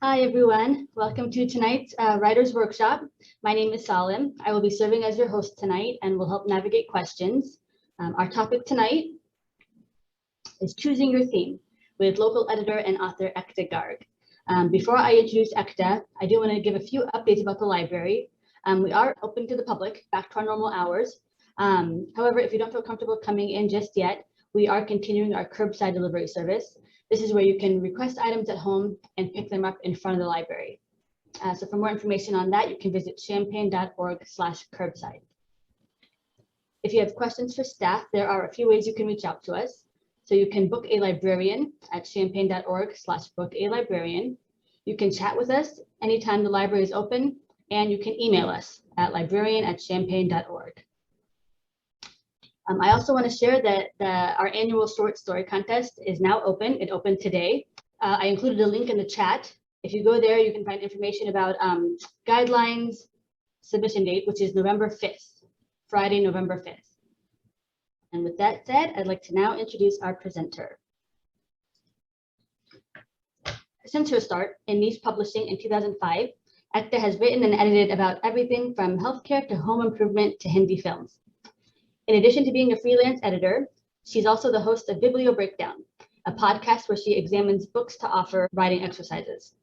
Hi, everyone. Welcome to tonight's Writers Workshop. My name is Salim. I will be serving as your host tonight and will help navigate questions. Our topic tonight is choosing your theme with local editor and author Ekta Garg. Before I introduce Ekta, I do want to give a few updates about the library. We are open to the public, back to our normal hours. However, if you don't feel comfortable coming in just yet, we are continuing our curbside delivery service. This is where you can request items at home and pick them up in front of the library. So for more information on that, you can visit champaign.org/curbside. If you have questions for staff, there are a few ways you can reach out to us. So you can book a librarian at champaign.org/book-a-librarian. You can chat with us anytime the library is open, and you can email us at librarian@champaign.org. I also want to share that our annual short story contest is now open. It opened today. I included a link in the chat. If you go there, you can find information about guidelines, submission date, which is November 5th, Friday, November 5th. And with that said, I'd like to now introduce our presenter. Since her start in niche publishing in 2005, Ekta has written and edited about everything from healthcare to home improvement to Hindi films. In addition to being a freelance editor, she's also the host of Biblio Breakdown, a podcast where she examines books to offer writing exercises.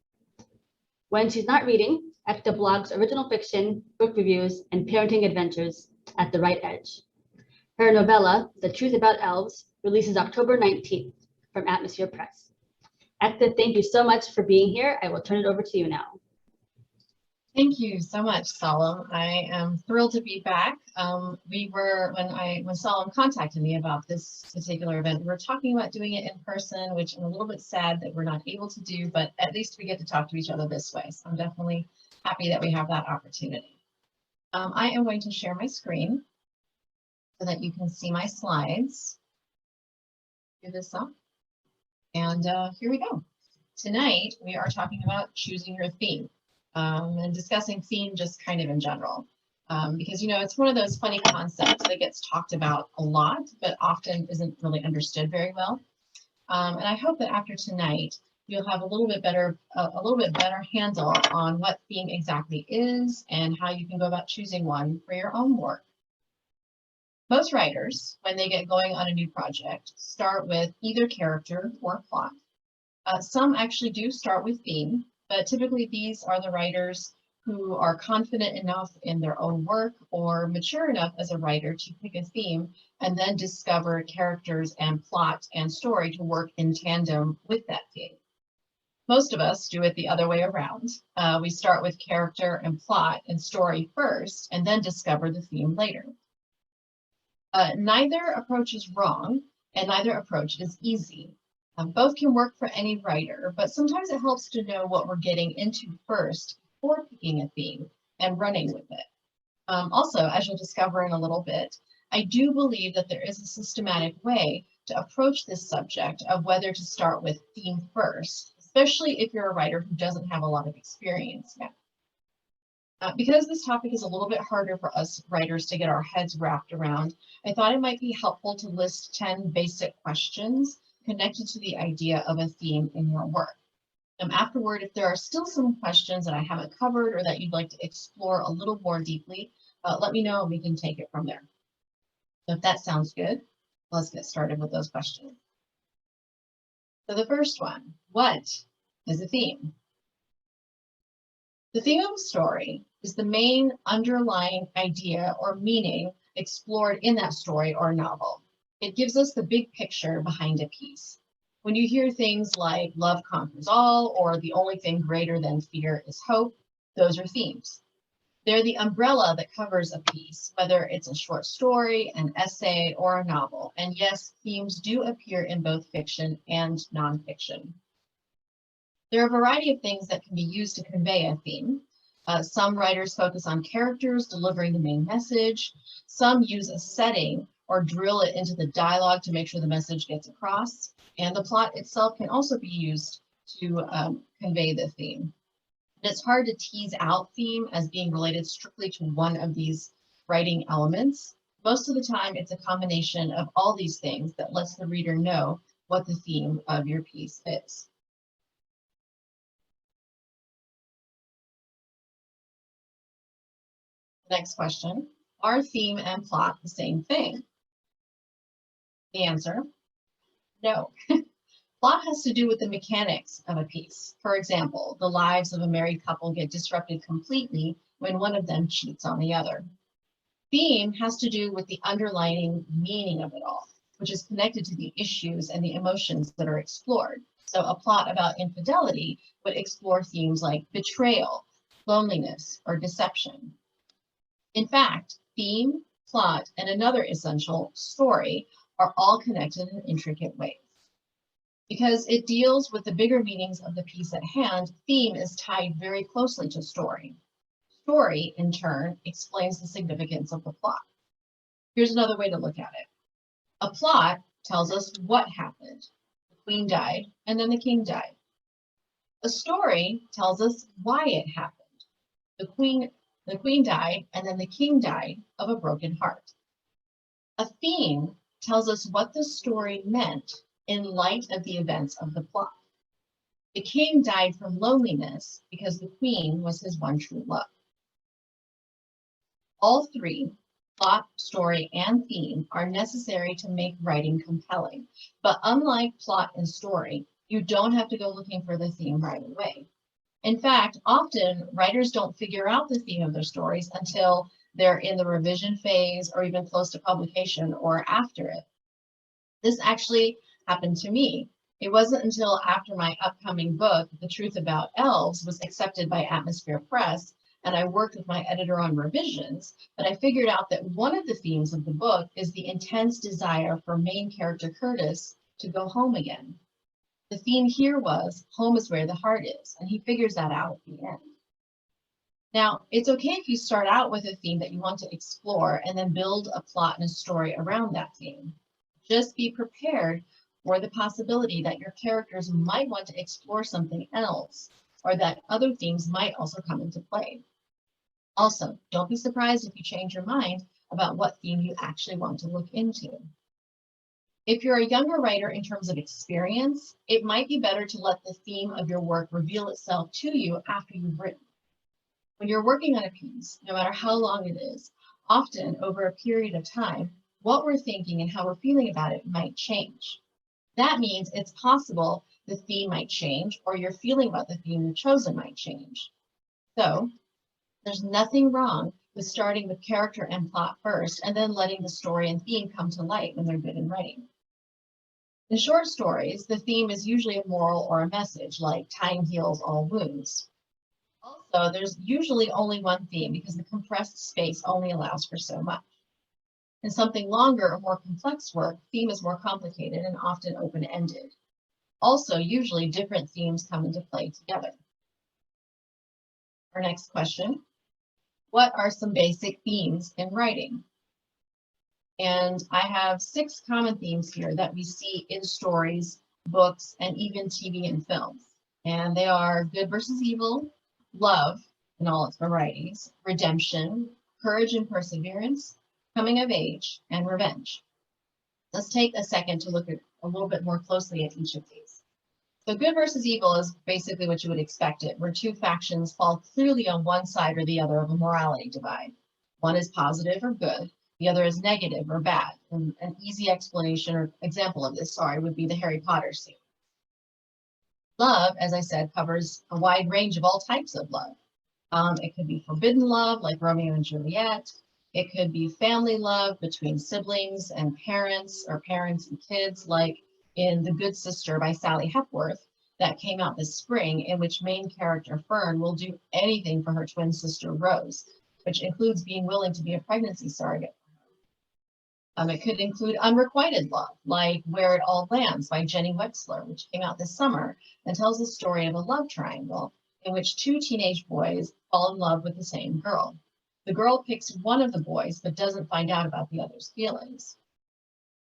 When she's not reading, Ekta blogs original fiction, book reviews, and parenting adventures at the right edge. Her novella, The Truth About Elves, releases October 19th from Atmosphere Press. Ekta, thank you so much for being here. I will turn it over to you now. Thank you so much, Salim. I am thrilled to be back. When Salim contacted me about this particular event, we were talking about doing it in person, which I'm a little bit sad that we're not able to do, but at least we get to talk to each other this way. So I'm definitely happy that we have that opportunity. I am going to share my screen so that you can see my slides. Do this up. And here we go. Tonight, we are talking about choosing your theme. And discussing theme just kind of in general, because, it's one of those funny concepts that gets talked about a lot, but often isn't really understood very well. And I hope that after tonight, you'll have a little bit better handle on what theme exactly is and how you can go about choosing one for your own work. Most writers, when they get going on a new project, start with either character or plot. Some actually do start with theme. But typically, these are the writers who are confident enough in their own work or mature enough as a writer to pick a theme and then discover characters and plot and story to work in tandem with that theme. Most of us do it the other way around. We start with character and plot and story first and then discover the theme later. Neither approach is wrong and neither approach is easy. Both can work for any writer, but sometimes it helps to know what we're getting into first before picking a theme and running with it. Also, as you'll discover in a little bit, I do believe that there is a systematic way to approach this subject of whether to start with theme first, especially if you're a writer who doesn't have a lot of experience yet. Because this topic is a little bit harder for us writers to get our heads wrapped around, I thought it might be helpful to list 10 basic questions connected to the idea of a theme in your work. Afterward, if there are still some questions that I haven't covered or that you'd like to explore a little more deeply, let me know and we can take it from there. So if that sounds good, let's get started with those questions. So the first one, what is a theme? The theme of a story is the main underlying idea or meaning explored in that story or novel. It gives us the big picture behind a piece. When you hear things like love conquers all or the only thing greater than fear is hope, those are themes. They're the umbrella that covers a piece, whether it's a short story, an essay, or a novel. And yes, themes do appear in both fiction and nonfiction. There are a variety of things that can be used to convey a theme. Some writers focus on characters delivering the main message. Some use a setting or drill it into the dialogue to make sure the message gets across. And the plot itself can also be used to convey the theme. And it's hard to tease out theme as being related strictly to one of these writing elements. Most of the time, it's a combination of all these things that lets the reader know what the theme of your piece is. Next question, are theme and plot the same thing? The answer, no. Plot has to do with the mechanics of a piece. For example, the lives of a married couple get disrupted completely when one of them cheats on the other. Theme has to do with the underlying meaning of it all, which is connected to the issues and the emotions that are explored. So a plot about infidelity would explore themes like betrayal, loneliness, or deception. In fact, theme, plot, and another essential, story, are all connected in intricate ways. Because it deals with the bigger meanings of the piece at hand, theme is tied very closely to story. Story, in turn, explains the significance of the plot. Here's another way to look at it. A plot tells us what happened. The queen died, and then the king died. A story tells us why it happened. The queen died, and then the king died of a broken heart. A theme tells us what the story meant in light of the events of the plot. The king died from loneliness because the queen was his one true love. All three, plot, story, and theme, are necessary to make writing compelling. But unlike plot and story, you don't have to go looking for the theme right away. In fact, often writers don't figure out the theme of their stories until they're in the revision phase or even close to publication or after it. This actually happened to me. It wasn't until after my upcoming book, The Truth About Elves, was accepted by Atmosphere Press, and I worked with my editor on revisions, that I figured out that one of the themes of the book is the intense desire for main character Curtis to go home again. The theme here was home is where the heart is, and he figures that out at the end. Now, it's okay if you start out with a theme that you want to explore and then build a plot and a story around that theme. Just be prepared for the possibility that your characters might want to explore something else, or that other themes might also come into play. Also, don't be surprised if you change your mind about what theme you actually want to look into. If you're a younger writer in terms of experience, it might be better to let the theme of your work reveal itself to you after you've written. When you're working on a piece, no matter how long it is, often over a period of time, what we're thinking and how we're feeling about it might change. That means it's possible the theme might change, or your feeling about the theme you've chosen might change. So there's nothing wrong with starting with character and plot first, and then letting the story and theme come to light when they're good and ready. In short stories, the theme is usually a moral or a message, like time heals all wounds. Also, there's usually only one theme because the compressed space only allows for so much. In something longer or more complex work, theme is more complicated and often open-ended. Also, usually different themes come into play together. Our next question, what are some basic themes in writing? And I have 6 common themes here that we see in stories, books, and even TV and films. And they are good versus evil, love in all its varieties, redemption, courage and perseverance, coming of age, and revenge. Let's take a second to look at a little bit more closely at each of these. So good versus evil is basically what you would expect it, where 2 factions fall clearly on one side or the other of a morality divide. One is positive or good, the other is negative or bad. And an easy explanation or example of this, would be the Harry Potter scene. Love, as I said, covers a wide range of all types of love. It could be forbidden love, like Romeo and Juliet. It could be family love between siblings and parents, or parents and kids, like in The Good Sister by Sally Hepworth, that came out this spring, in which main character Fern will do anything for her twin sister Rose, which includes being willing to be a pregnancy surrogate. It could include unrequited love, like Where It All Lands by Jenny Wexler, which came out this summer and tells the story of a love triangle in which 2 teenage boys fall in love with the same girl. The girl picks one of the boys, but doesn't find out about the other's feelings.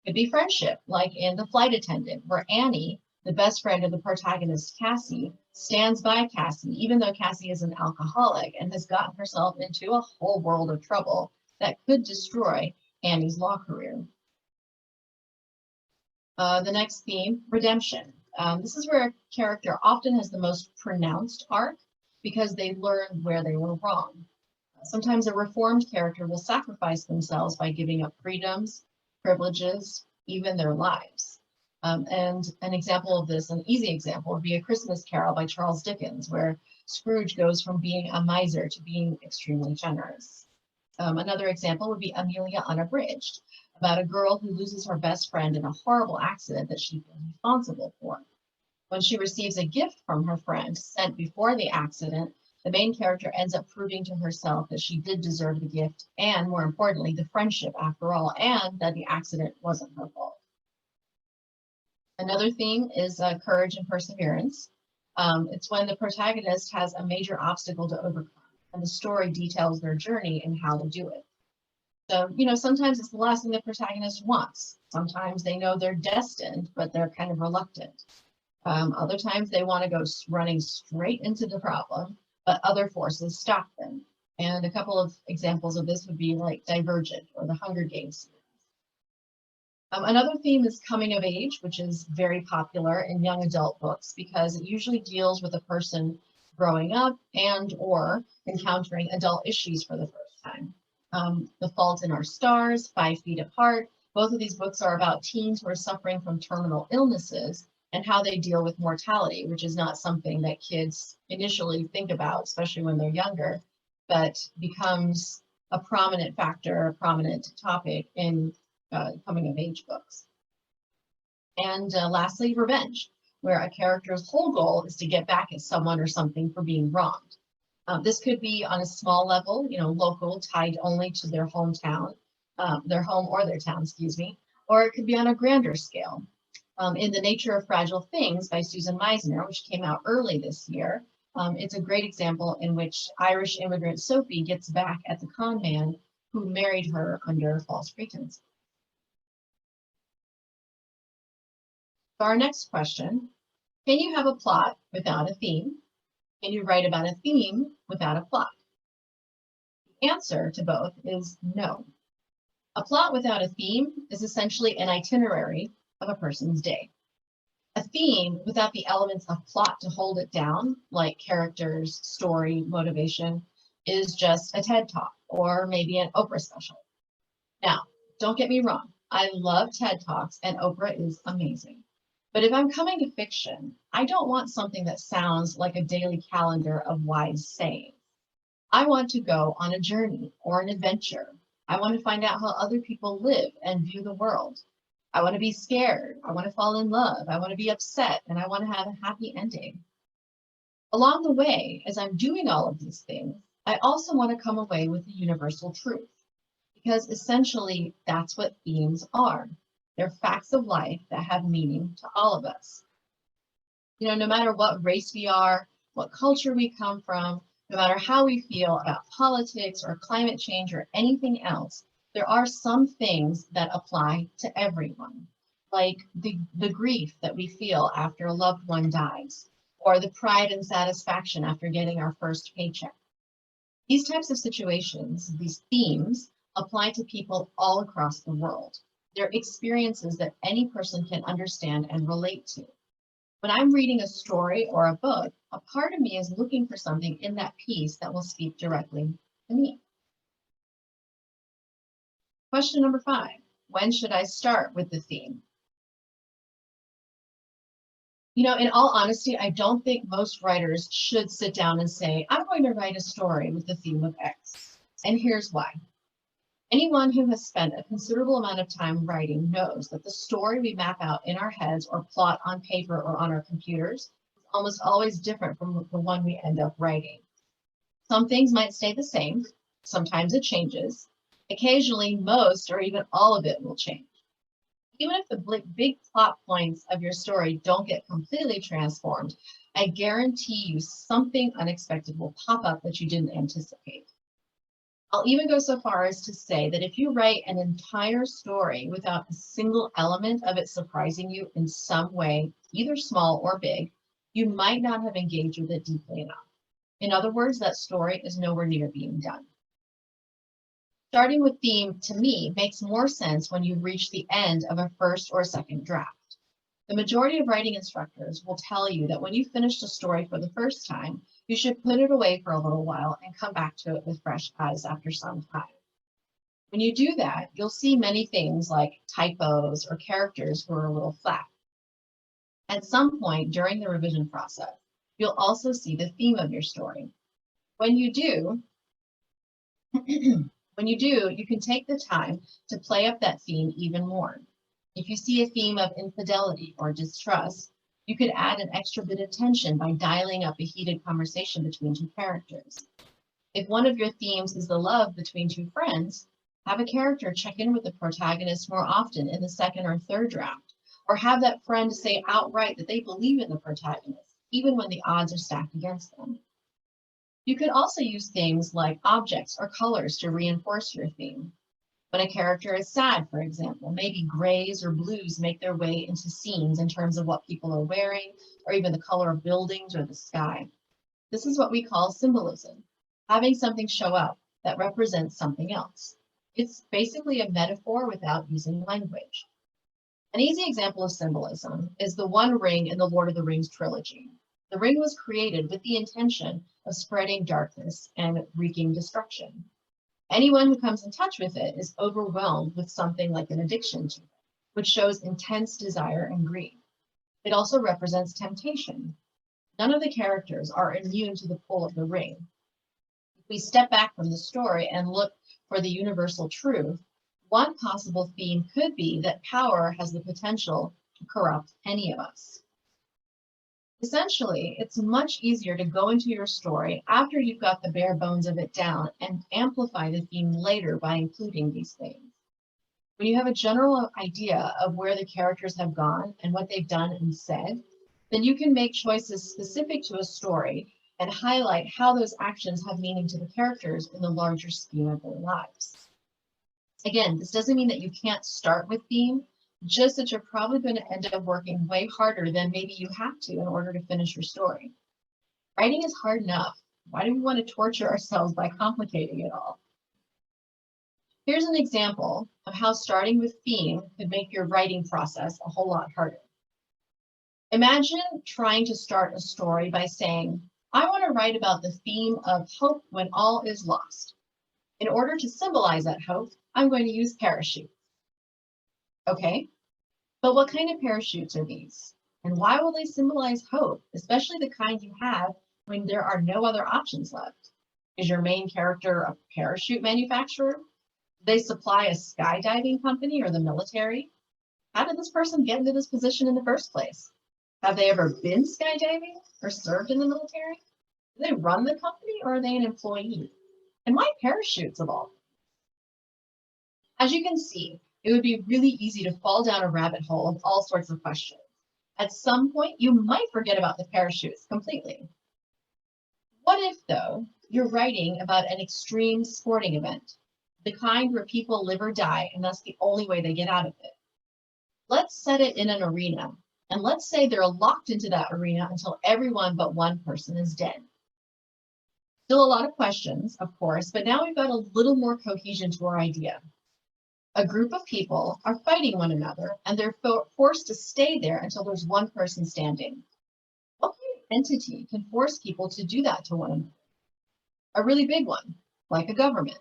It could be friendship, like in The Flight Attendant, where Annie, the best friend of the protagonist Cassie, stands by Cassie, even though Cassie is an alcoholic and has gotten herself into a whole world of trouble that could destroy Annie's law career. The next theme, redemption. This is where a character often has the most pronounced arc because they learned where they were wrong. Sometimes a reformed character will sacrifice themselves by giving up freedoms, privileges, even their lives. And an example of this, an easy example, would be A Christmas Carol by Charles Dickens, where Scrooge goes from being a miser to being extremely generous. Another example would be Amelia Unabridged, about a girl who loses her best friend in a horrible accident that she feels responsible for. When she receives a gift from her friend sent before the accident, the main character ends up proving to herself that she did deserve the gift and, more importantly, the friendship after all, and that the accident wasn't her fault. Another theme is courage and perseverance. It's when the protagonist has a major obstacle to overcome, and the story details their journey and how to do it. So, sometimes it's the last thing the protagonist wants. Sometimes they know they're destined, but they're kind of reluctant. Other times they want to go running straight into the problem, but other forces stop them. And a couple of examples of this would be like Divergent or the Hunger Games. Another theme is coming of age, which is very popular in young adult books because it usually deals with a person growing up and or encountering adult issues for the first time. The Fault in Our Stars, 5 Feet Apart, both of these books are about teens who are suffering from terminal illnesses and how they deal with mortality, which is not something that kids initially think about, especially when they're younger, but becomes a prominent factor, a prominent topic in coming of age books. And lastly, revenge, where a character's whole goal is to get back at someone or something for being wronged. This could be on a small level, local, tied only to their hometown, their home or their town, or it could be on a grander scale. In The Nature of Fragile Things by Susan Meisner, which came out early this year, it's a great example in which Irish immigrant Sophie gets back at the con man who married her under false pretense. So our next question, can you have a plot without a theme? Can you write about a theme without a plot? The answer to both is no. A plot without a theme is essentially an itinerary of a person's day. A theme without the elements of plot to hold it down, like characters, story, motivation, is just a TED Talk or maybe an Oprah special. Now, don't get me wrong. I love TED Talks and Oprah is amazing. But if I'm coming to fiction, I don't want something that sounds like a daily calendar of wise sayings. I want to go on a journey or an adventure. I want to find out how other people live and view the world. I want to be scared. I want to fall in love. I want to be upset, and I want to have a happy ending. Along the way, as I'm doing all of these things, I also want to come away with a universal truth, because essentially that's what themes are. They're facts of life that have meaning to all of us. No matter what race we are, what culture we come from, no matter how we feel about politics or climate change or anything else, there are some things that apply to everyone, like the grief that we feel after a loved one dies, or the pride and satisfaction after getting our first paycheck. These types of situations, these themes, apply to people all across the world. They're experiences that any person can understand and relate to. When I'm reading a story or a book, a part of me is looking for something in that piece that will speak directly to me. Question number 5, when should I start with the theme? In all honesty, I don't think most writers should sit down and say, I'm going to write a story with the theme of X. And here's why. Anyone who has spent a considerable amount of time writing knows that the story we map out in our heads or plot on paper or on our computers is almost always different from the one we end up writing. Some things might stay the same. Sometimes it changes. Occasionally, most or even all of it will change. Even if the big plot points of your story don't get completely transformed, I guarantee you something unexpected will pop up that you didn't anticipate. I'll even go so far as to say that if you write an entire story without a single element of it surprising you in some way, either small or big, you might not have engaged with it deeply enough. In other words, that story is nowhere near being done. Starting with theme, to me, makes more sense when you reach the end of a first or second draft. The majority of writing instructors will tell you that when you finished a story for the first time, You should put it away for a little while and come back to it with fresh eyes after some time. When you do that, you'll see many things like typos or characters who are a little flat. At some point during the revision process, you'll also see the theme of your story. When you do, you can take the time to play up that theme even more. If you see a theme of infidelity or distrust, you could add an extra bit of tension by dialing up a heated conversation between two characters. If one of your themes is the love between two friends, have a character check in with the protagonist more often in the second or third draft, or have that friend say outright that they believe in the protagonist, even when the odds are stacked against them. You could also use things like objects or colors to reinforce your theme. When a character is sad, for example, maybe grays or blues make their way into scenes in terms of what people are wearing, or even the color of buildings or the sky. This is what we call symbolism, having something show up that represents something else. It's basically a metaphor without using language. An easy example of symbolism is the One Ring in the Lord of the Rings trilogy. The ring was created with the intention of spreading darkness and wreaking destruction. Anyone who comes in touch with it is overwhelmed with something like an addiction to it, which shows intense desire and greed. It also represents temptation. None of the characters are immune to the pull of the ring. If we step back from the story and look for the universal truth, one possible theme could be that power has the potential to corrupt any of us. Essentially, it's much easier to go into your story after you've got the bare bones of it down and amplify the theme later by including these things. When you have a general idea of where the characters have gone and what they've done and said, then you can make choices specific to a story and highlight how those actions have meaning to the characters in the larger scheme of their lives. Again, this doesn't mean that you can't start with theme, just that you're probably going to end up working way harder than maybe you have to in order to finish your story. Writing is hard enough. Why do we want to torture ourselves by complicating it all? Here's an example of how starting with theme could make your writing process a whole lot harder. Imagine trying to start a story by saying, I want to write about the theme of hope when all is lost. In order to symbolize that hope, I'm going to use parachutes. Okay, but what kind of parachutes are these? And why will they symbolize hope, especially the kind you have when there are no other options left? Is your main character a parachute manufacturer? Do they supply a skydiving company or the military? How did this person get into this position in the first place? Have they ever been skydiving or served in the military? Do they run the company or are they an employee? And why parachutes of all? As you can see, it would be really easy to fall down a rabbit hole of all sorts of questions. At some point, you might forget about the parachutes completely. What if, though, you're writing about an extreme sporting event, the kind where people live or die, and that's the only way they get out of it? Let's set it in an arena, and let's say they're locked into that arena until everyone but one person is dead. Still a lot of questions, of course, but now we've got a little more cohesion to our idea. A group of people are fighting one another, and they're forced to stay there until there's one person standing. What kind of entity can force people to do that to one another? A really big one, like a government.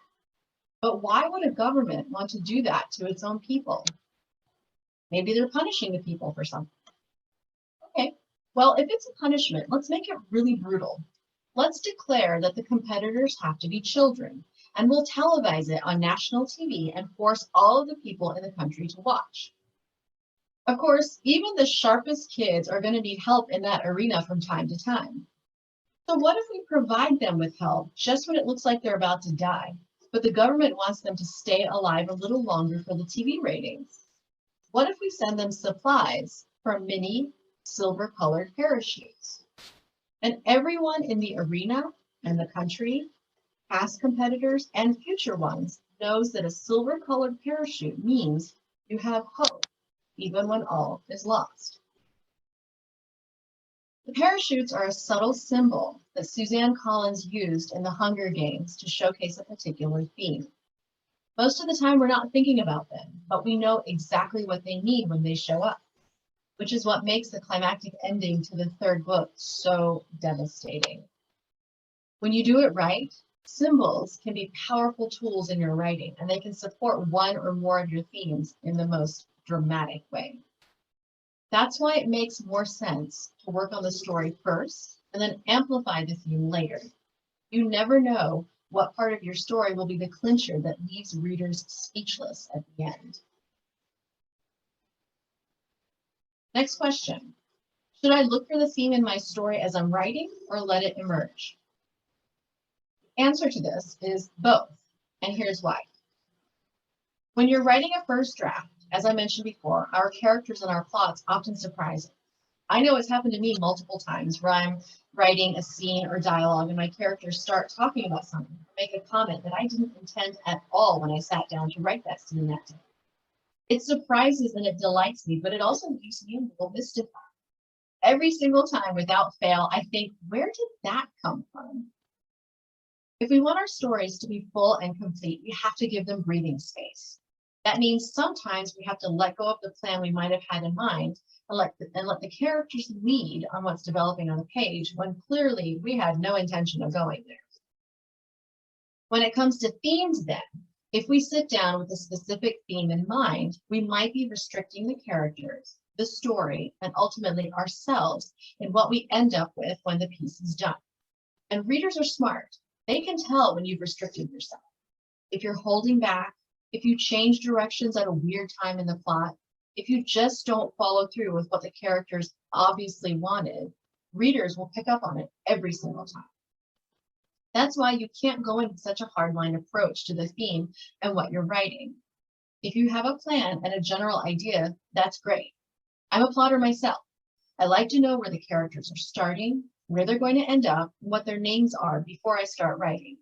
But why would a government want to do that to its own people? Maybe they're punishing the people for something. Okay, well, if it's a punishment, let's make it really brutal. Let's declare that the competitors have to be children, and we'll televise it on national TV and force all of the people in the country to watch. Of course, even the sharpest kids are going to need help in that arena from time to time. So what if we provide them with help just when it looks like they're about to die, but the government wants them to stay alive a little longer for the TV ratings? What if we send them supplies for mini silver-colored parachutes? And everyone in the arena and the country, past competitors and future ones, knows that a silver-colored parachute means you have hope, even when all is lost. The parachutes are a subtle symbol that Suzanne Collins used in the Hunger Games to showcase a particular theme. Most of the time, we're not thinking about them, but we know exactly what they mean when they show up, which is what makes the climactic ending to the third book so devastating. When you do it right, symbols can be powerful tools in your writing, and they can support one or more of your themes in the most dramatic way. That's why it makes more sense to work on the story first and then amplify the theme later. You never know what part of your story will be the clincher that leaves readers speechless at the end. Next question. Should I look for the theme in my story as I'm writing or let it emerge? The answer to this is both, and here's why. When you're writing a first draft, as I mentioned before, our characters and our plots often surprise us. I know it's happened to me multiple times where I'm writing a scene or dialogue and my characters start talking about something or make a comment that I didn't intend at all when I sat down to write that scene that day. It surprises and it delights me, but it also leaves me a little mystified. Every single time without fail, I think, where did that come from? If we want our stories to be full and complete, we have to give them breathing space. That means sometimes we have to let go of the plan we might have had in mind and let the characters lead on what's developing on the page when clearly we had no intention of going there. When it comes to themes then, if we sit down with a specific theme in mind, we might be restricting the characters, the story, and ultimately ourselves in what we end up with when the piece is done. And readers are smart. They can tell when you've restricted yourself. If you're holding back, if you change directions at a weird time in the plot, if you just don't follow through with what the characters obviously wanted, readers will pick up on it every single time. That's why you can't go in with such a hardline approach to the theme and what you're writing. If you have a plan and a general idea, that's great. I'm a plotter myself. I like to know where the characters are starting, where they're going to end up, and what their names are before I start writing.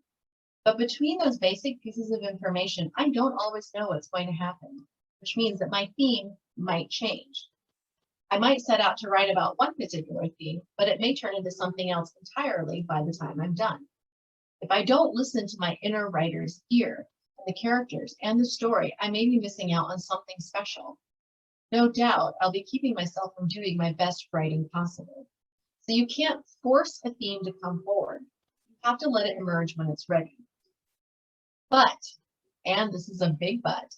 But between those basic pieces of information, I don't always know what's going to happen, which means that my theme might change. I might set out to write about one particular theme, but it may turn into something else entirely by the time I'm done. If I don't listen to my inner writer's ear, and the characters and the story, I may be missing out on something special. No doubt, I'll be keeping myself from doing my best writing possible. So you can't force a theme to come forward. You have to let it emerge when it's ready. But, and this is a big but,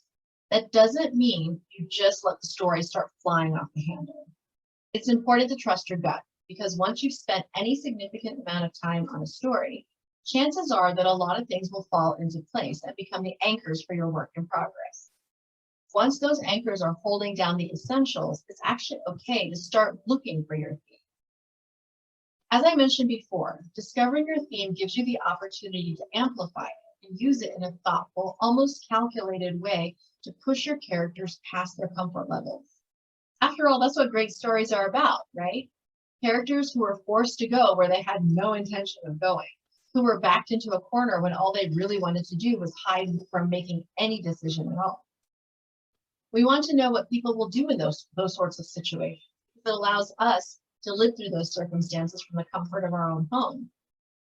that doesn't mean you just let the story start flying off the handle. It's important to trust your gut, because once you've spent any significant amount of time on a story, chances are that a lot of things will fall into place and become the anchors for your work in progress. Once those anchors are holding down the essentials, it's actually okay to start looking for your theme. As I mentioned before, discovering your theme gives you the opportunity to amplify it and use it in a thoughtful, almost calculated way to push your characters past their comfort levels. After all, that's what great stories are about, right? Characters who were forced to go where they had no intention of going, who were backed into a corner when all they really wanted to do was hide from making any decision at all. We want to know what people will do in those sorts of situations. It allows us to live through those circumstances from the comfort of our own home.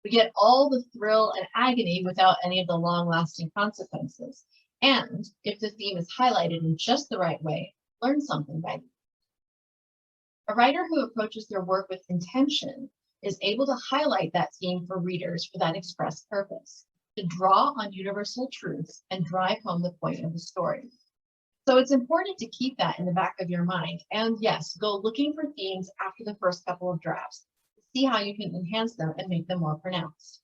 We get all the thrill and agony without any of the long-lasting consequences. And if the theme is highlighted in just the right way, learn something by it. A writer who approaches their work with intention is able to highlight that theme for readers for that express purpose, to draw on universal truths and drive home the point of the story. So it's important to keep that in the back of your mind. And yes, go looking for themes after the first couple of drafts to see how you can enhance them and make them more pronounced.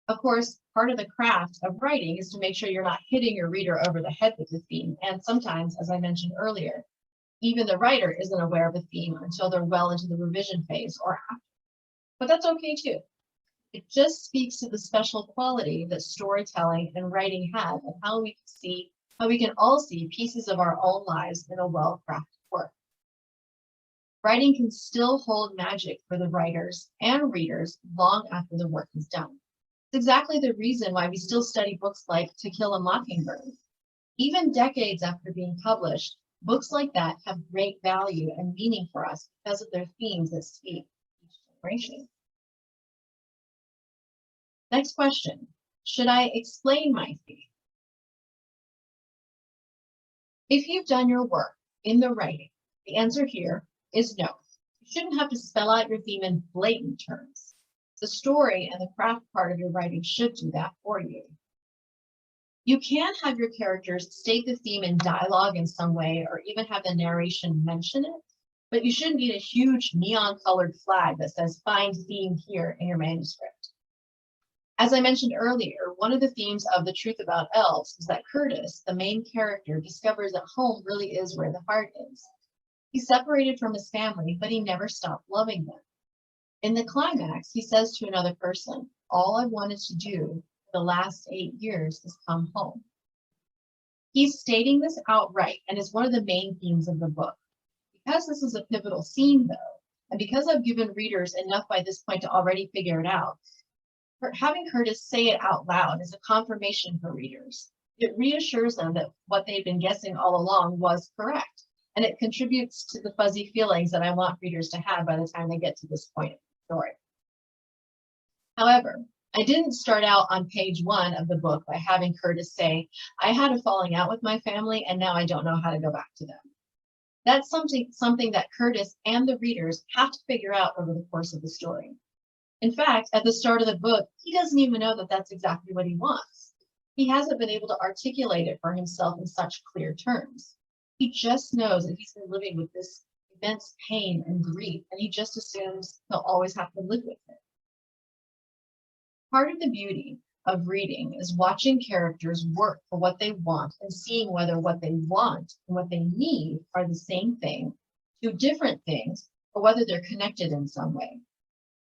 Of course, part of the craft of writing is to make sure you're not hitting your reader over the head with the theme. And sometimes, as I mentioned earlier, even the writer isn't aware of a theme until they're well into the revision phase or after. But that's okay too. It just speaks to the special quality that storytelling and writing have and how we can all see pieces of our own lives in a well-crafted work. Writing can still hold magic for the writers and readers long after the work is done. It's exactly the reason why we still study books like To Kill a Mockingbird. Even decades after being published, books like that have great value and meaning for us because of their themes that speak to each generation. Next question, should I explain my theme? If you've done your work in the writing, the answer here is no. You shouldn't have to spell out your theme in blatant terms. The story and the craft part of your writing should do that for you. You can have your characters state the theme in dialogue in some way, or even have the narration mention it, but you shouldn't need a huge neon-colored flag that says "Find theme here" in your manuscript. As I mentioned earlier, one of the themes of The Truth About Elves is that Curtis, the main character, discovers that home really is where the heart is. He's separated from his family, but he never stopped loving them. In the climax, he says to another person, "All I wanted to do for the last 8 years is come home." He's stating this outright and is one of the main themes of the book. Because this is a pivotal scene, though, and because I've given readers enough by this point to already figure it out, having Curtis say it out loud is a confirmation for readers. It reassures them that what they've been guessing all along was correct, and it contributes to the fuzzy feelings that I want readers to have by the time they get to this point of the story. However, I didn't start out on page 1 of the book by having Curtis say, "I had a falling out with my family and now I don't know how to go back to them." That's something that Curtis and the readers have to figure out over the course of the story. In fact, at the start of the book, he doesn't even know that that's exactly what he wants. He hasn't been able to articulate it for himself in such clear terms. He just knows that he's been living with this immense pain and grief, and he just assumes he'll always have to live with it. Part of the beauty of reading is watching characters work for what they want and seeing whether what they want and what they need are the same thing, two different things, or whether they're connected in some way.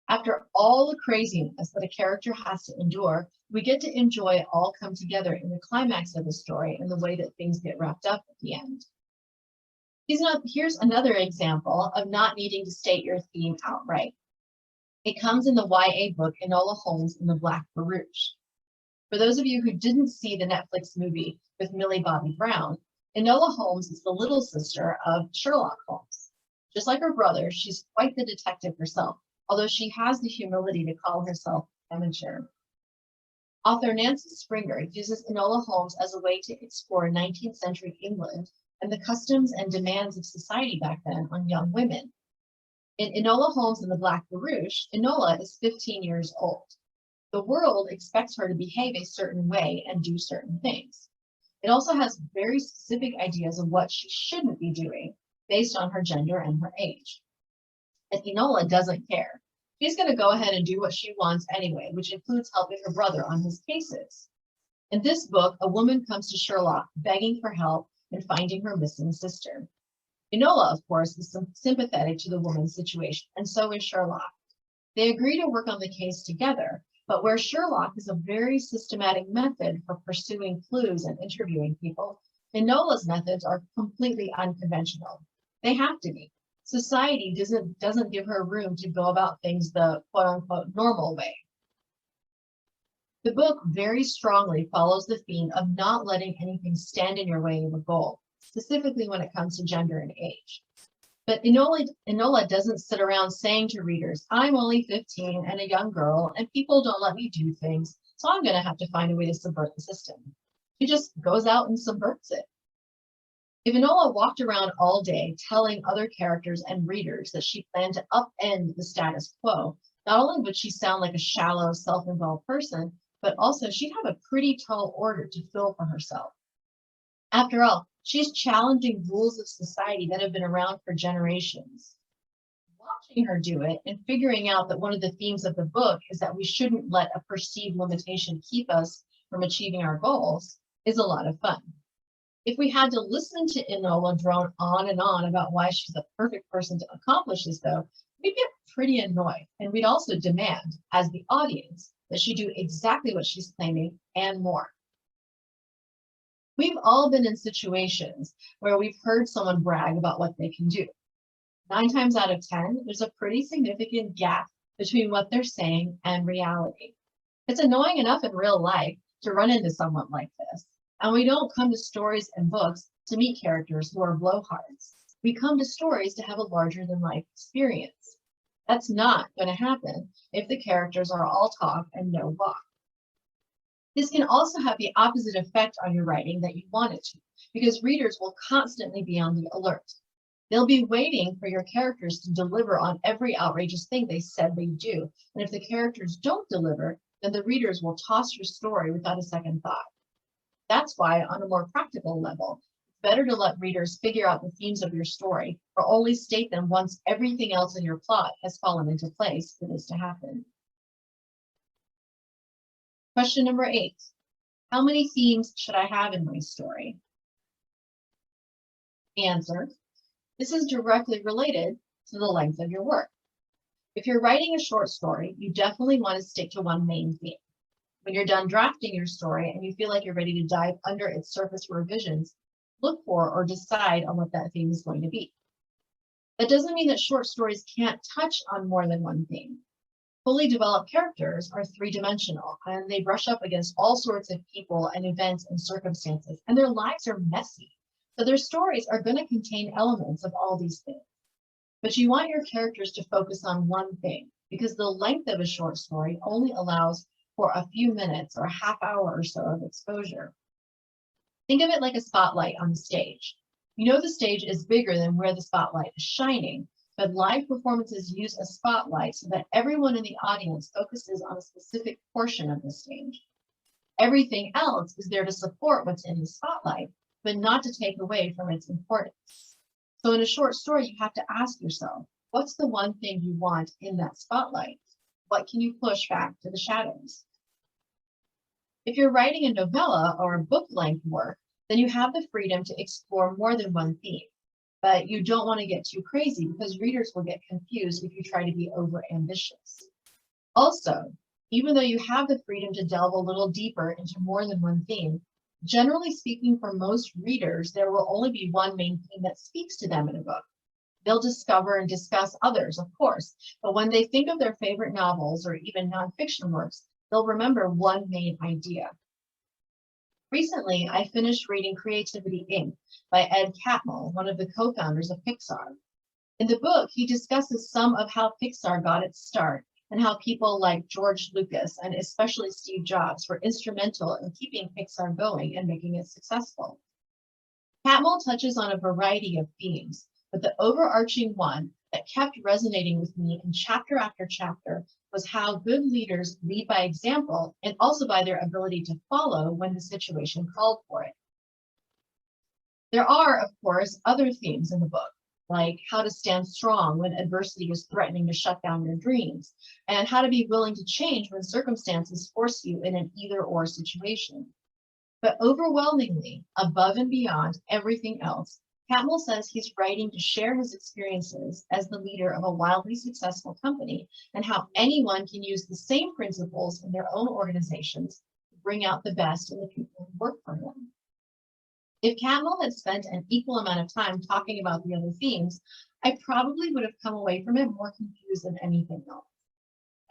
After all the craziness that a character has to endure, we get to enjoy it all come together in the climax of the story and the way that things get wrapped up at the end. Here's another example of not needing to state your theme outright. It comes in the YA book Enola Holmes in the Black Barouche. For those of you who didn't see the Netflix movie with Millie Bobby Brown, Enola Holmes is the little sister of Sherlock Holmes. Just like her brother, she's quite the detective herself, although she has the humility to call herself amateur. Author Nancy Springer uses Enola Holmes as a way to explore 19th century England and the customs and demands of society back then on young women. In Enola Holmes in the Black Barouche, Enola is 15 years old. The world expects her to behave a certain way and do certain things. It also has very specific ideas of what she shouldn't be doing based on her gender and her age. And Enola doesn't care. She's going to go ahead and do what she wants anyway, which includes helping her brother on his cases. In this book, a woman comes to Sherlock begging for help in finding her missing sister. Enola, of course, is sympathetic to the woman's situation, and so is Sherlock. They agree to work on the case together, but where Sherlock is a very systematic method for pursuing clues and interviewing people, Enola's methods are completely unconventional. They have to be. Society doesn't give her room to go about things the quote-unquote normal way. The book very strongly follows the theme of not letting anything stand in your way of a goal, specifically when it comes to gender and age. But Enola doesn't sit around saying to readers, "I'm only 15 and a young girl, and people don't let me do things, so I'm going to have to find a way to subvert the system." She just goes out and subverts it. If Enola walked around all day telling other characters and readers that she planned to upend the status quo, not only would she sound like a shallow, self-involved person, but also she'd have a pretty tall order to fill for herself. After all, she's challenging rules of society that have been around for generations. Watching her do it and figuring out that one of the themes of the book is that we shouldn't let a perceived limitation keep us from achieving our goals is a lot of fun. If we had to listen to Enola drone on and on about why she's the perfect person to accomplish this, though, we'd get pretty annoyed, and we'd also demand, as the audience, that she do exactly what she's claiming and more. We've all been in situations where we've heard someone brag about what they can do. 9 times out of 10, there's a pretty significant gap between what they're saying and reality. It's annoying enough in real life to run into someone like this. And we don't come to stories and books to meet characters who are blowhards. We come to stories to have a larger than life experience. That's not going to happen if the characters are all talk and no walk. This can also have the opposite effect on your writing that you want it to, because readers will constantly be on the alert. They'll be waiting for your characters to deliver on every outrageous thing they said they do. And if the characters don't deliver, then the readers will toss your story without a second thought. That's why, on a more practical level, it's better to let readers figure out the themes of your story, or only state them once everything else in your plot has fallen into place for this to happen. Question number 8. How many themes should I have in my story? Answer. This is directly related to the length of your work. If you're writing a short story, you definitely want to stick to one main theme. When you're done drafting your story and you feel like you're ready to dive under its surface for revisions, look for or decide on what that theme is going to be. That doesn't mean that short stories can't touch on more than one theme. Fully developed characters are three-dimensional, and they brush up against all sorts of people and events and circumstances, and their lives are messy. So their stories are going to contain elements of all these things. But you want your characters to focus on one thing, because the length of a short story only allows for a few minutes or a half hour or so of exposure. Think of it like a spotlight on the stage. You know the stage is bigger than where the spotlight is shining, but live performances use a spotlight so that everyone in the audience focuses on a specific portion of the stage. Everything else is there to support what's in the spotlight, but not to take away from its importance. So in a short story, you have to ask yourself, what's the one thing you want in that spotlight? What can you push back to the shadows? If you're writing a novella or a book-length work, then you have the freedom to explore more than one theme. But you don't want to get too crazy because readers will get confused if you try to be over-ambitious. Also, even though you have the freedom to delve a little deeper into more than one theme, generally speaking, for most readers, there will only be one main theme that speaks to them in a book. They'll discover and discuss others, of course, but when they think of their favorite novels or even nonfiction works, they'll remember one main idea. Recently, I finished reading Creativity, Inc. by Ed Catmull, one of the co-founders of Pixar. In the book, he discusses some of how Pixar got its start and how people like George Lucas and especially Steve Jobs were instrumental in keeping Pixar going and making it successful. Catmull touches on a variety of themes, but the overarching one that kept resonating with me in chapter after chapter was how good leaders lead by example and also by their ability to follow when the situation called for it. There are, of course, other themes in the book, like how to stand strong when adversity is threatening to shut down your dreams, and how to be willing to change when circumstances force you in an either-or situation. But overwhelmingly, above and beyond everything else, Catmull says he's writing to share his experiences as the leader of a wildly successful company and how anyone can use the same principles in their own organizations to bring out the best in the people who work for him. If Catmull had spent an equal amount of time talking about the other themes, I probably would have come away from it more confused than anything else.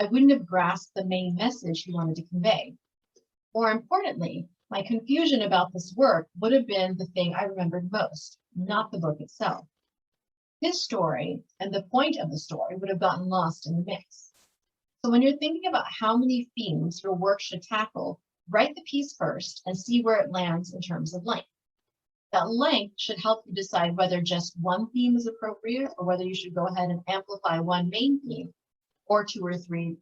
I wouldn't have grasped the main message he wanted to convey. More importantly, my confusion about this work would have been the thing I remembered most, not the book itself. His story and the point of the story would have gotten lost in the mix. So when you're thinking about how many themes your work should tackle, write the piece first and see where it lands in terms of length. That length should help you decide whether just one theme is appropriate or whether you should go ahead and amplify one main theme or two or three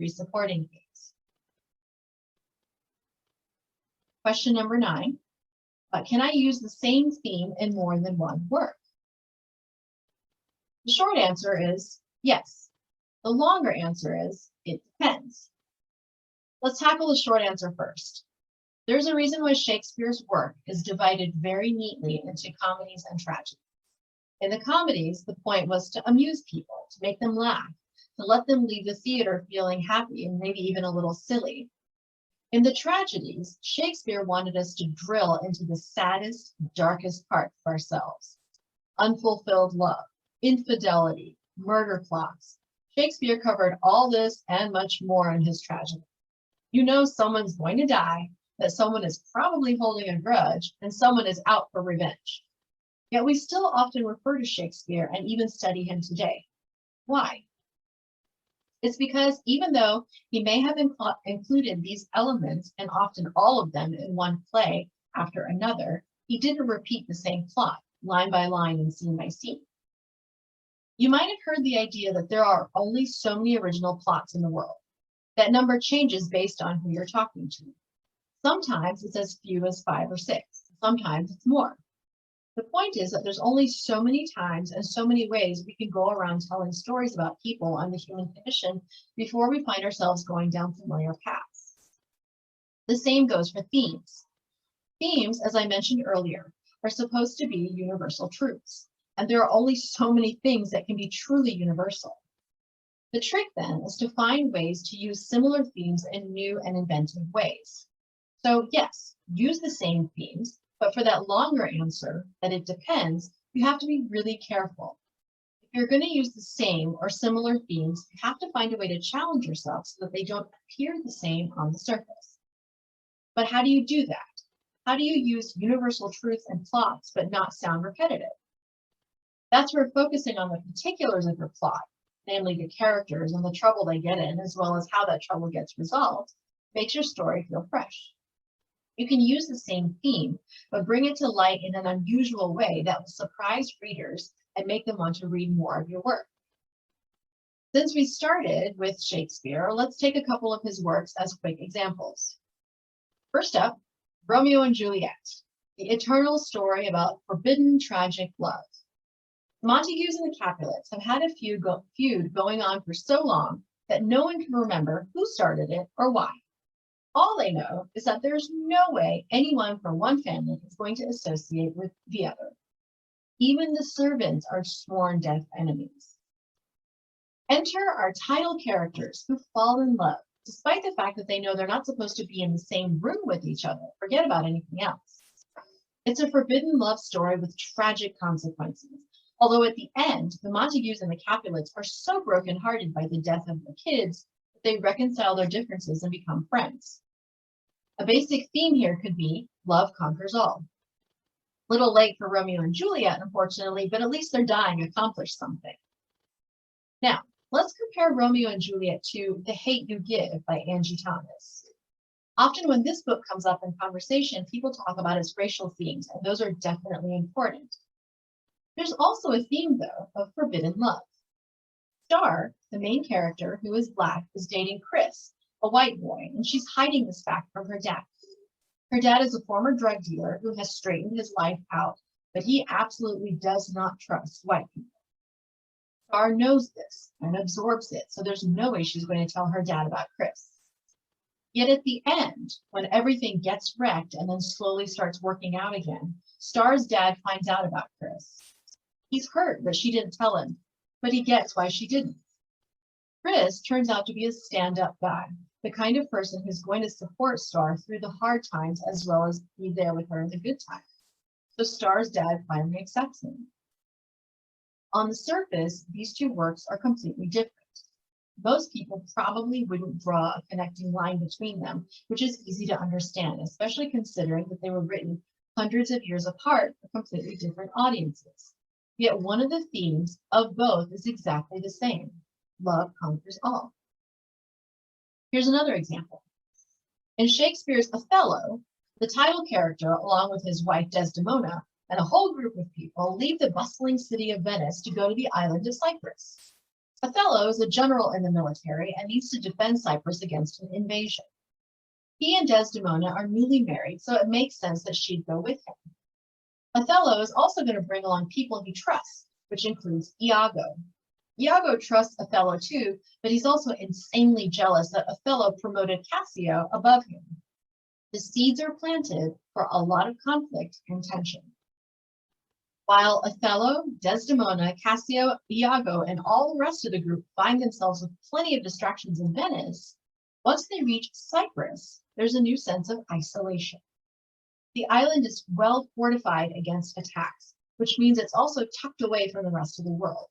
supporting themes. Question number 9, can I use the same theme in more than one work? The short answer is yes. The longer answer is it depends. Let's tackle the short answer first. There's a reason why Shakespeare's work is divided very neatly into comedies and tragedies. In the comedies, the point was to amuse people, to make them laugh, to let them leave the theater feeling happy and maybe even a little silly. In the tragedies, Shakespeare wanted us to drill into the saddest, darkest parts of ourselves. Unfulfilled love, infidelity, murder plots. Shakespeare covered all this and much more in his tragedy. You know someone's going to die, that someone is probably holding a grudge, and someone is out for revenge. Yet we still often refer to Shakespeare and even study him today. Why? It's because even though he may have included these elements and often all of them in one play after another, he didn't repeat the same plot, line by line and scene by scene. You might have heard the idea that there are only so many original plots in the world. That number changes based on who you're talking to. Sometimes it's as few as 5 or 6. Sometimes it's more. The point is that there's only so many times and so many ways we can go around telling stories about people and the human condition before we find ourselves going down familiar paths. The same goes for themes. Themes, as I mentioned earlier, are supposed to be universal truths, and there are only so many things that can be truly universal. The trick then is to find ways to use similar themes in new and inventive ways. So yes, use the same themes, but for that longer answer, that it depends, you have to be really careful. If you're going to use the same or similar themes, you have to find a way to challenge yourself so that they don't appear the same on the surface. But how do you do that? How do you use universal truths and plots but not sound repetitive? That's where focusing on the particulars of your plot, namely the characters and the trouble they get in, as well as how that trouble gets resolved, makes your story feel fresh. You can use the same theme, but bring it to light in an unusual way that will surprise readers and make them want to read more of your work. Since we started with Shakespeare, let's take a couple of his works as quick examples. First up, Romeo and Juliet, the eternal story about forbidden tragic love. The Montagues and the Capulets have had a feud going on for so long that no one can remember who started it or why. All they know is that there's no way anyone from one family is going to associate with the other. Even the servants are sworn death enemies. Enter our title characters who fall in love, despite the fact that they know they're not supposed to be in the same room with each other. Forget about anything else. It's a forbidden love story with tragic consequences. Although at the end, the Montagues and the Capulets are so brokenhearted by the death of their kids that they reconcile their differences and become friends. A basic theme here could be love conquers all. Little late for Romeo and Juliet, unfortunately, but at least their dying accomplished something. Now, let's compare Romeo and Juliet to The Hate You Give by Angie Thomas. Often when this book comes up in conversation, people talk about its racial themes, and those are definitely important. There's also a theme, though, of forbidden love. Star, the main character, who is Black, is dating Chris, a white boy, and she's hiding this fact from her dad. Her dad is a former drug dealer who has straightened his life out, but he absolutely does not trust white people. Star knows this and absorbs it, so there's no way she's going to tell her dad about Chris. Yet at the end, when everything gets wrecked and then slowly starts working out again, Star's dad finds out about Chris. He's hurt that she didn't tell him, but he gets why she didn't. Chris turns out to be a stand-up guy, the kind of person who's going to support Star through the hard times as well as be there with her in the good times. So Star's dad finally accepts him. On the surface, these two works are completely different. Most people probably wouldn't draw a connecting line between them, which is easy to understand, especially considering that they were written hundreds of years apart for completely different audiences. Yet one of the themes of both is exactly the same. Love conquers all. Here's another example. In Shakespeare's Othello, the title character, along with his wife Desdemona, and a whole group of people leave the bustling city of Venice to go to the island of Cyprus. Othello is a general in the military and needs to defend Cyprus against an invasion. He and Desdemona are newly married, so it makes sense that she'd go with him. Othello is also going to bring along people he trusts, which includes Iago. Iago trusts Othello too, but he's also insanely jealous that Othello promoted Cassio above him. The seeds are planted for a lot of conflict and tension. While Othello, Desdemona, Cassio, Iago, and all the rest of the group find themselves with plenty of distractions in Venice, once they reach Cyprus, there's a new sense of isolation. The island is well fortified against attacks, which means it's also tucked away from the rest of the world.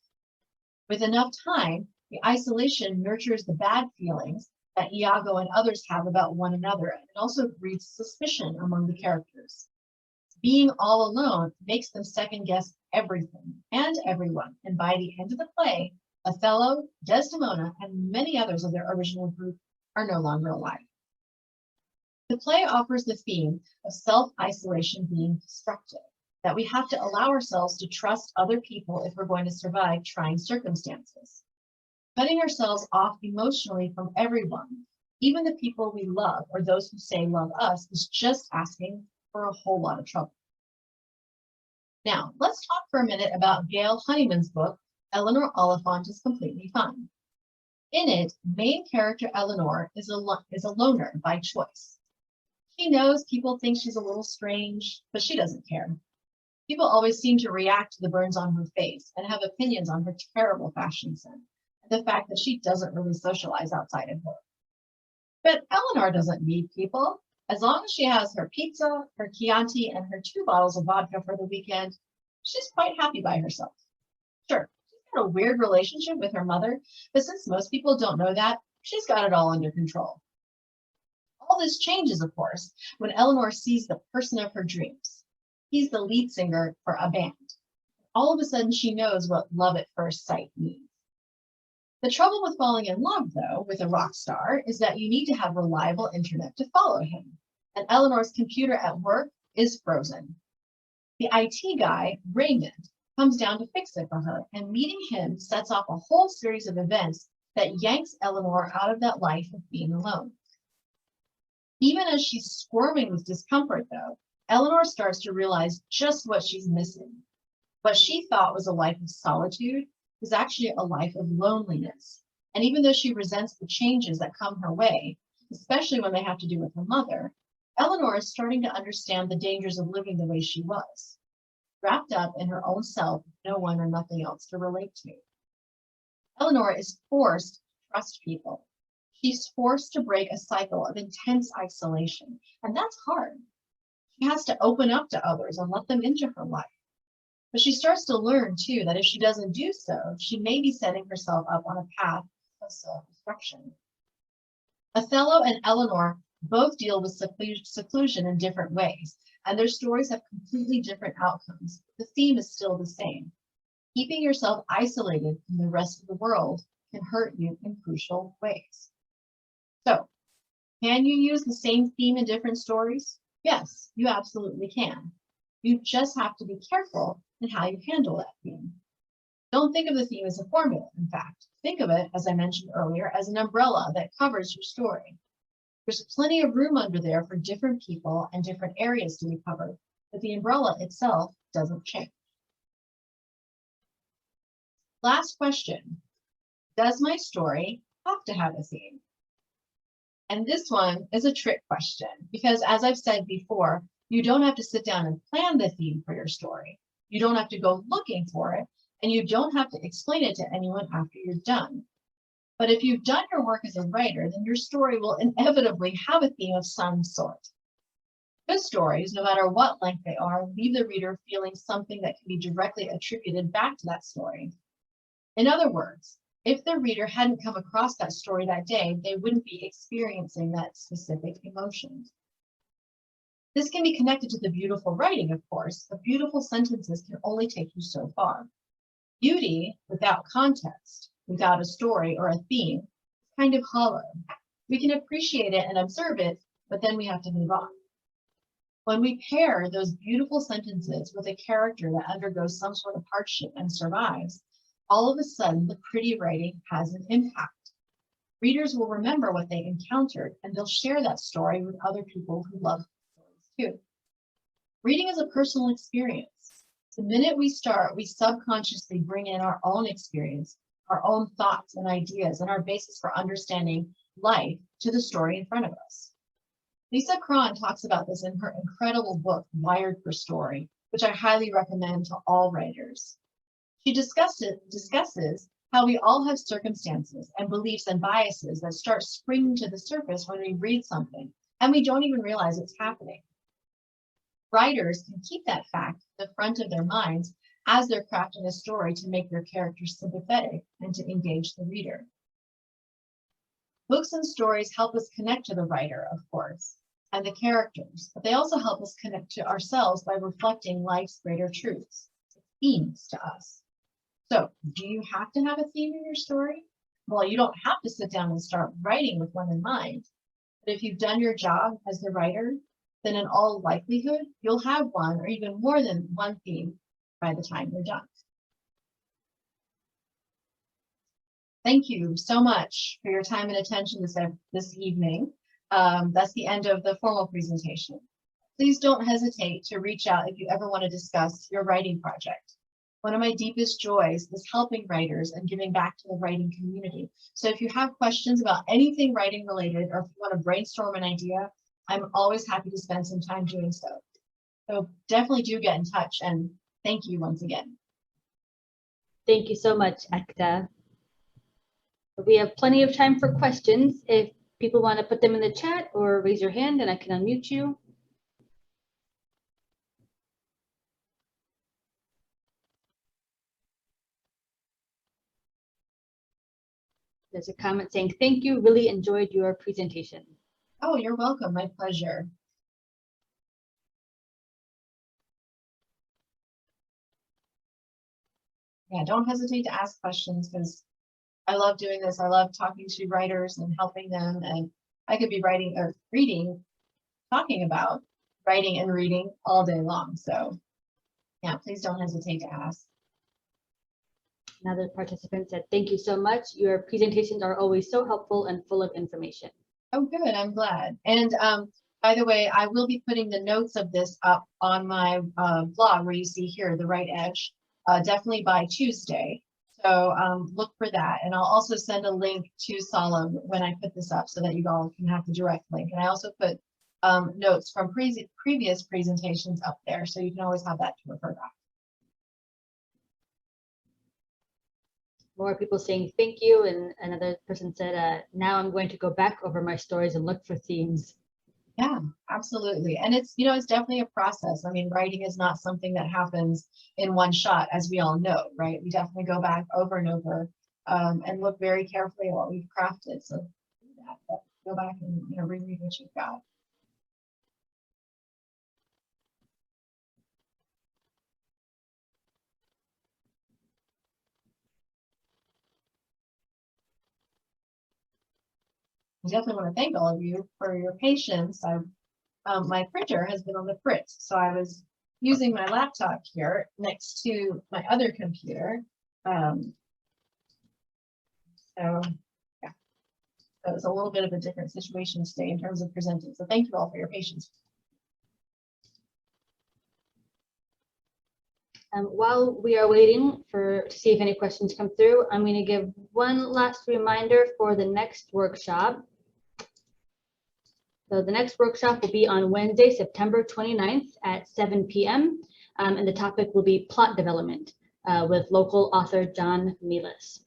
With enough time, the isolation nurtures the bad feelings that Iago and others have about one another, and it also breeds suspicion among the characters. Being all alone makes them second-guess everything and everyone, and by the end of the play, Othello, Desdemona, and many others of their original group are no longer alive. The play offers the theme of self-isolation being destructive. that we have to allow ourselves to trust other people if we're going to survive trying circumstances. Cutting ourselves off emotionally from everyone, even the people we love or those who say love us, is just asking for a whole lot of trouble. Now, let's talk for a minute about Gail Honeyman's book, Eleanor Oliphant is Completely Fine. In it, main character Eleanor is a loner by choice. She knows people think she's a little strange, but she doesn't care. People always seem to react to the burns on her face and have opinions on her terrible fashion sense and the fact that she doesn't really socialize outside of work. But Eleanor doesn't need people. As long as she has her pizza, her Chianti, and her 2 bottles of vodka for the weekend, she's quite happy by herself. Sure, she's got a weird relationship with her mother, but since most people don't know that, she's got it all under control. All this changes, of course, when Eleanor sees the person of her dreams. He's the lead singer for a band. All of a sudden, she knows what love at first sight means. The trouble with falling in love, though, with a rock star is that you need to have reliable internet to follow him. And Eleanor's computer at work is frozen. The IT guy, Raymond, comes down to fix it for her, and meeting him sets off a whole series of events that yanks Eleanor out of that life of being alone. Even as she's squirming with discomfort, though, Eleanor starts to realize just what she's missing. What she thought was a life of solitude is actually a life of loneliness. And even though she resents the changes that come her way, especially when they have to do with her mother, Eleanor is starting to understand the dangers of living the way she was, wrapped up in her own self, no one or nothing else to relate to. Eleanor is forced to trust people. She's forced to break a cycle of intense isolation, and that's hard. She has to open up to others and let them into her life. But she starts to learn, too, that if she doesn't do so, she may be setting herself up on a path of self-destruction. Othello and Eleanor both deal with seclusion in different ways, and their stories have completely different outcomes. The theme is still the same. Keeping yourself isolated from the rest of the world can hurt you in crucial ways. So, can you use the same theme in different stories? Yes, you absolutely can. You just have to be careful in how you handle that theme. Don't think of the theme as a formula, in fact. Think of it, as I mentioned earlier, as an umbrella that covers your story. There's plenty of room under there for different people and different areas to be covered, but the umbrella itself doesn't change. Last question. Does my story have to have a theme? And this one is a trick question because, as I've said before, you don't have to sit down and plan the theme for your story. You don't have to go looking for it, and you don't have to explain it to anyone after you're done. But if you've done your work as a writer, then your story will inevitably have a theme of some sort. Good stories, no matter what length they are, leave the reader feeling something that can be directly attributed back to that story. In other words, if the reader hadn't come across that story that day, they wouldn't be experiencing that specific emotion. This can be connected to the beautiful writing, of course, but beautiful sentences can only take you so far. Beauty without context, without a story or a theme, is kind of hollow. We can appreciate it and observe it, but then we have to move on. When we pair those beautiful sentences with a character that undergoes some sort of hardship and survives, all of a sudden the pretty writing has an impact. Readers will remember what they encountered, and they'll share that story with other people who love stories too. Reading is a personal experience. The minute we start, we subconsciously bring in our own experience, our own thoughts and ideas, and our basis for understanding life to the story in front of us. Lisa Cron talks about this in her incredible book, Wired for Story, which I highly recommend to all writers. She discusses how we all have circumstances and beliefs and biases that start springing to the surface when we read something, and we don't even realize it's happening. Writers can keep that fact at the front of their minds as they're crafting a story to make their characters sympathetic and to engage the reader. Books and stories help us connect to the writer, of course, and the characters, but they also help us connect to ourselves by reflecting life's greater truths, themes to us. So, do you have to have a theme in your story? Well, you don't have to sit down and start writing with one in mind, but if you've done your job as the writer, then in all likelihood, you'll have one or even more than one theme by the time you're done. Thank you so much for your time and attention this evening. That's the end of the formal presentation. Please don't hesitate to reach out if you ever want to discuss your writing project. One of my deepest joys is helping writers and giving back to the writing community. So if you have questions about anything writing related, or if you want to brainstorm an idea, I'm always happy to spend some time doing so. So definitely do get in touch, and thank you once again. Thank you so much, Ekta. We have plenty of time for questions. If people want to put them in the chat or raise your hand and I can unmute you. There's a comment saying, thank you, really enjoyed your presentation. Oh, you're welcome, my pleasure. Yeah, don't hesitate to ask questions, because I love doing this. I love talking to writers and helping them, and I could be writing or reading, talking about writing and reading all day long. So yeah, please don't hesitate to ask. Another participant said, thank you so much. Your presentations are always so helpful and full of information. Oh, good. I'm glad. And by the way, I will be putting the notes of this up on my blog where you see here, The Right Edge, definitely by Tuesday. So look for that. And I'll also send a link to Solemn when I put this up so that you all can have the direct link. And I also put notes from previous presentations up there, so you can always have that to refer back. More people saying thank you, and another person said, now I'm going to go back over my stories and look for themes. Yeah, absolutely. And it's, it's definitely a process. I mean, writing is not something that happens in one shot, as we all know, right? We definitely go back over and over and look very carefully at what we've crafted. So do that. Go back and reread what you've got. I definitely want to thank all of you for your patience. My printer has been on the fritz, so I was using my laptop here next to my other computer. So yeah, that was a little bit of a different situation today in terms of presenting. So thank you all for your patience. While we are waiting to see if any questions come through, I'm going to give one last reminder for the next workshop. So the next workshop will be on Wednesday, September 29th at 7 p.m. And the topic will be plot development with local author John Mealis.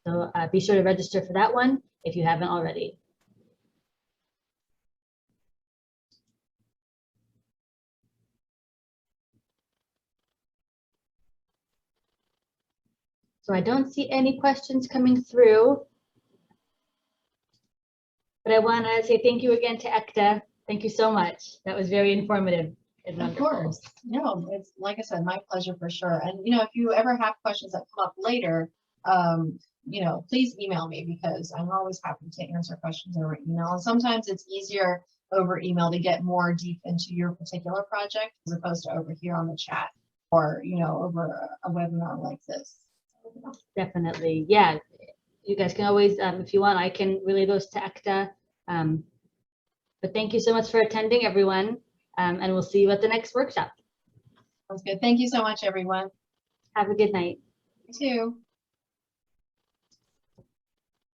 So be sure to register for that one if you haven't already. So I don't see any questions coming through. But I want to say thank you again to Ekta. Thank you so much. That was very informative. Of course. No, it's like I said, my pleasure for sure. And if you ever have questions that come up later, please email me, because I'm always happy to answer questions over email. And sometimes it's easier over email to get more deep into your particular project as opposed to over here on the chat or over a webinar like this. Definitely. Yeah. You guys can always, if you want, I can relay those to Ekta. But thank you so much for attending, everyone. And we'll see you at the next workshop. Sounds good. Thank you so much, everyone. Have a good night. You too.